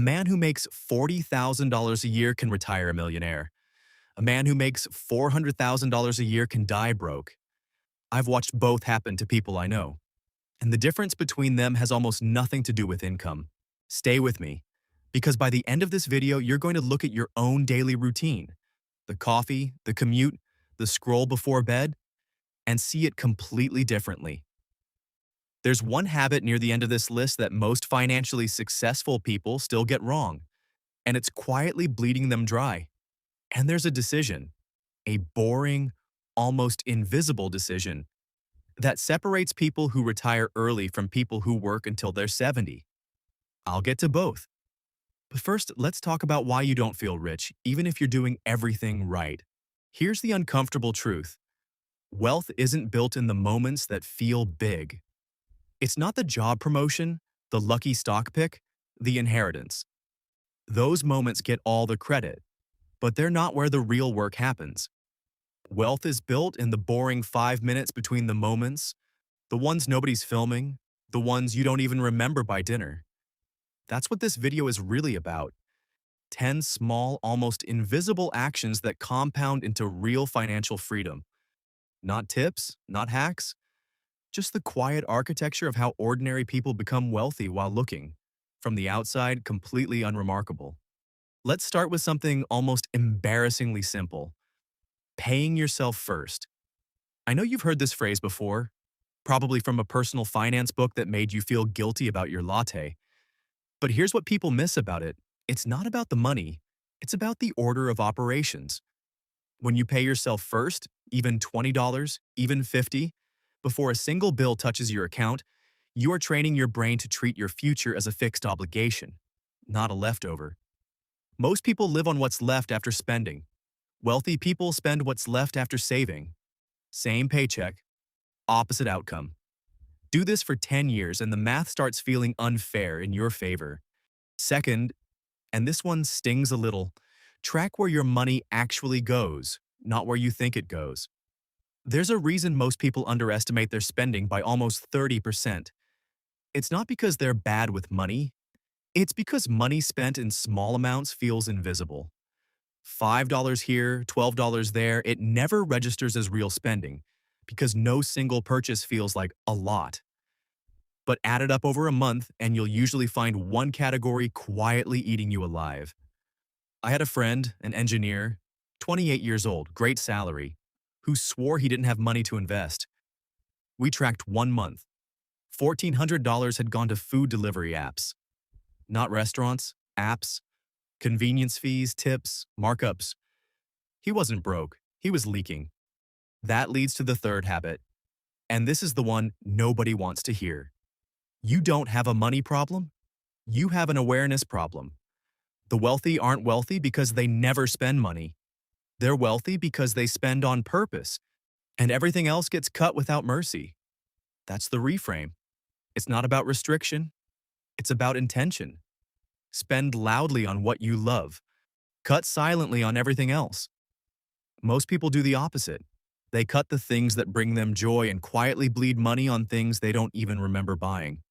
man who makes $40,000 a year can retire a millionaire. A man who makes $400,000 a year can die broke. I've watched both happen to people I know, and the difference between them has almost nothing to do with income. Stay with me, because by the end of this video, you're going to look at your own daily routine, the coffee, the commute, the scroll before bed, and see it completely differently. There's one habit near the end of this list that most financially successful people still get wrong, and it's quietly bleeding them dry. And there's a decision, a boring, almost invisible decision, that separates people who retire early from people who work until they're 70. I'll get to both. But first, let's talk about why you don't feel rich, even if you're doing everything right. Here's the uncomfortable truth. Wealth isn't built in the moments that feel big. It's not the job promotion, the lucky stock pick, the inheritance. Those moments get all the credit, but they're not where the real work happens. Wealth is built in the boring 5 minutes between the moments, the ones nobody's filming, the ones you don't even remember by dinner. That's what this video is really about. 10 small, almost invisible actions that compound into real financial freedom. Not tips, not hacks, just the quiet architecture of how ordinary people become wealthy while looking, from the outside, completely unremarkable. Let's start with something almost embarrassingly simple. Paying yourself first. I know you've heard this phrase before, probably from a personal finance book that made you feel guilty about your latte. But here's what people miss about it. It's not about the money. It's about the order of operations. When you pay yourself first, even $20, even $50, before a single bill touches your account, you are training your brain to treat your future as a fixed obligation, not a leftover. Most people live on what's left after spending. Wealthy people spend what's left after saving. Same paycheck, opposite outcome. Do this for 10 years and the math starts feeling unfair in your favor. Second, and this one stings a little, track where your money actually goes, not where you think it goes. There's a reason most people underestimate their spending by almost 30%. It's not because they're bad with money. It's because money spent in small amounts feels invisible. $5 here, $12 there, it never registers as real spending because no single purchase feels like a lot. But add it up over a month and you'll usually find one category quietly eating you alive. I had a friend, an engineer, 28 years old, great salary, who swore he didn't have money to invest. We tracked 1 month. $1,400 had gone to food delivery apps. Not restaurants, apps, convenience fees, tips, markups. He wasn't broke, he was leaking. That leads to the third habit. And this is the one nobody wants to hear. You don't have a money problem, you have an awareness problem. The wealthy aren't wealthy because they never spend money. They're wealthy because they spend on purpose, and everything else gets cut without mercy. That's the reframe. It's not about restriction, it's about intention. Spend loudly on what you love. Cut silently on everything else. Most people do the opposite. They cut the things that bring them joy and quietly bleed money on things they don't even remember buying.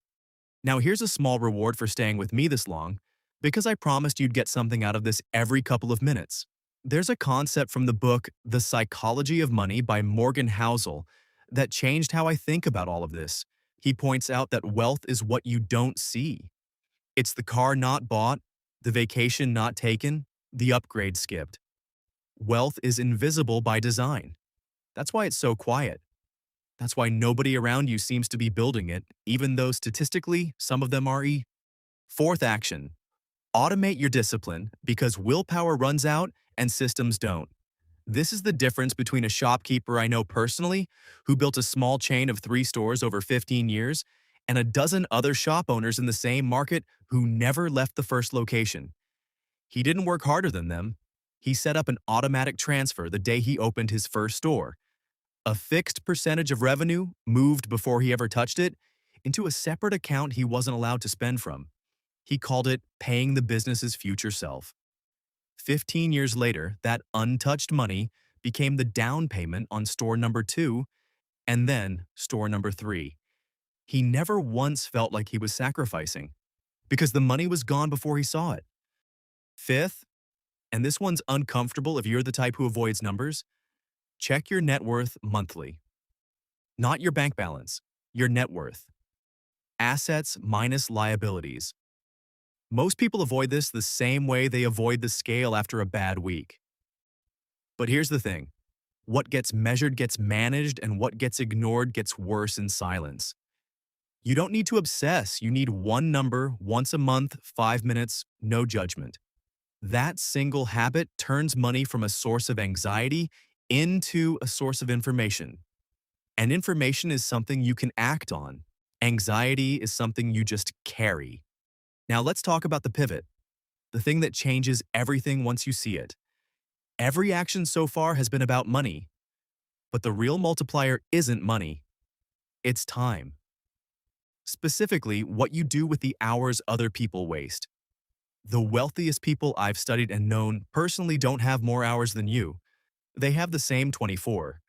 Now here's a small reward for staying with me this long, because I promised you'd get something out of this every couple of minutes. There's a concept from the book The Psychology of Money by Morgan Housel that changed how I think about all of this. He points out that wealth is what you don't see. It's the car not bought, the vacation not taken, the upgrade skipped. Wealth is invisible by design. That's why it's so quiet. That's why nobody around you seems to be building it, even though statistically, some of them are. Fourth action. Automate your discipline because willpower runs out and systems don't. This is the difference between a shopkeeper I know personally, who built a small chain of 3 stores over 15 years, and a dozen other shop owners in the same market who never left the first location. He didn't work harder than them. He set up an automatic transfer the day he opened his first store. A fixed percentage of revenue, moved before he ever touched it, into a separate account he wasn't allowed to spend from. He called it paying the business's future self. 15 years later, that untouched money became the down payment on store number 2 and then store number 3. He never once felt like he was sacrificing. because the money was gone before he saw it. Fifth, and this one's uncomfortable if you're the type who avoids numbers, check your net worth monthly. Not your bank balance, your net worth. Assets minus liabilities. Most people avoid this the same way they avoid the scale after a bad week. But here's the thing. What gets measured gets managed, and what gets ignored gets worse in silence. You don't need to obsess. You need one number, once a month, 5 minutes, no judgment. That single habit turns money from a source of anxiety into a source of information. And information is something you can act on. Anxiety is something you just carry. Now let's talk about the pivot, the thing that changes everything once you see it. Every action so far has been about money, but the real multiplier isn't money. It's time. Specifically, what you do with the hours other people waste. The wealthiest people I've studied and known personally don't have more hours than you. They have the same 24.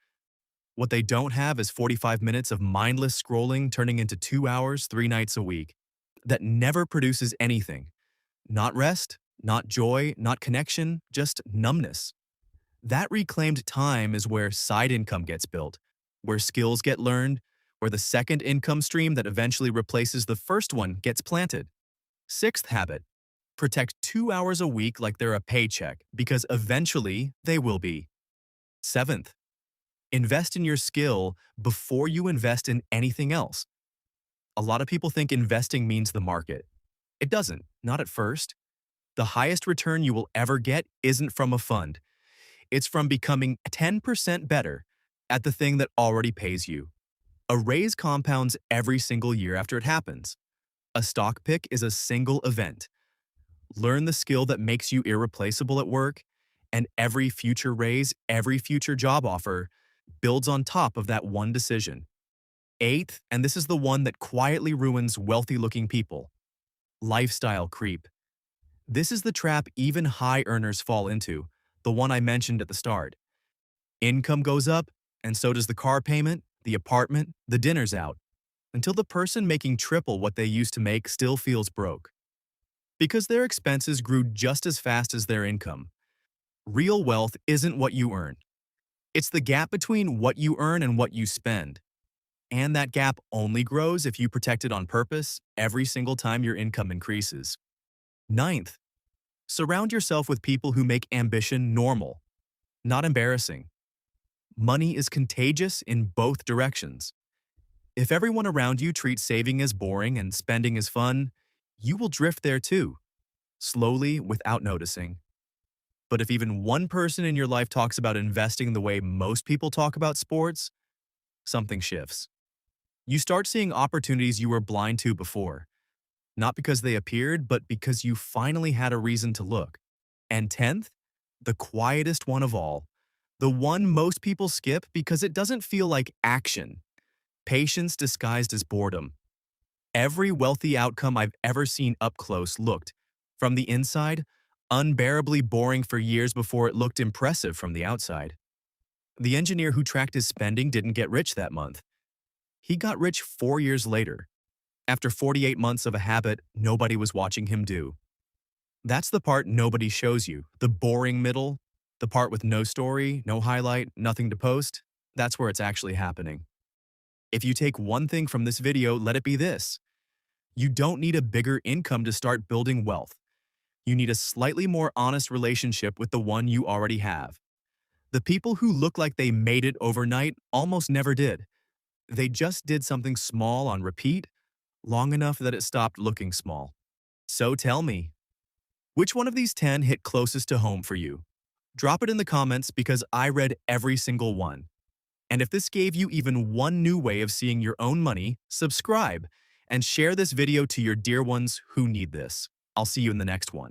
What they don't have is 45 minutes of mindless scrolling turning into 2 hours 3 nights a week that never produces anything. Not rest, not joy, not connection, just numbness. That reclaimed time is where side income gets built, where skills get learned, where the second income stream that eventually replaces the first one gets planted. Sixth habit, protect 2 hours a week like they're a paycheck, because eventually they will be. Seventh, invest in your skill before you invest in anything else. A lot of people think investing means the market. It doesn't, not at first. The highest return you will ever get isn't from a fund. It's from becoming 10% better at the thing that already pays you. A raise compounds every single year after it happens. A stock pick is a single event. Learn the skill that makes you irreplaceable at work, and every future raise, every future job offer builds on top of that one decision. Eighth, and this is the one that quietly ruins wealthy-looking people, lifestyle creep. This is the trap even high earners fall into, the one I mentioned at the start. Income goes up, and so does the car payment, the apartment, the dinners out, until the person making triple what they used to make still feels broke. Because their expenses grew just as fast as their income. Real wealth isn't what you earn. It's the gap between what you earn and what you spend. And that gap only grows if you protect it on purpose every single time your income increases. Ninth, surround yourself with people who make ambition normal, not embarrassing. Money is contagious in both directions. If everyone around you treats saving as boring and spending as fun, you will drift there too, slowly without noticing. But if even one person in your life talks about investing the way most people talk about sports, something shifts. You start seeing opportunities you were blind to before, not because they appeared, but because you finally had a reason to look. And 10th, the quietest one of all, the one most people skip because it doesn't feel like action. Patience disguised as boredom. Every wealthy outcome I've ever seen up close looked, from the inside, unbearably boring for years before it looked impressive from the outside. The engineer who tracked his spending didn't get rich that month. He got rich 4 years later, after 48 months of a habit nobody was watching him do. That's the part nobody shows you, the boring middle, the part with no story, no highlight, nothing to post. That's where it's actually happening. If you take one thing from this video, let it be this. You don't need a bigger income to start building wealth. You need a slightly more honest relationship with the one you already have. The people who look like they made it overnight almost never did. They just did something small on repeat, long enough that it stopped looking small. So tell me, which one of these 10 hit closest to home for you? Drop it in the comments because I read every single one. And if this gave you even one new way of seeing your own money, subscribe and share this video to your dear ones who need this. I'll see you in the next one.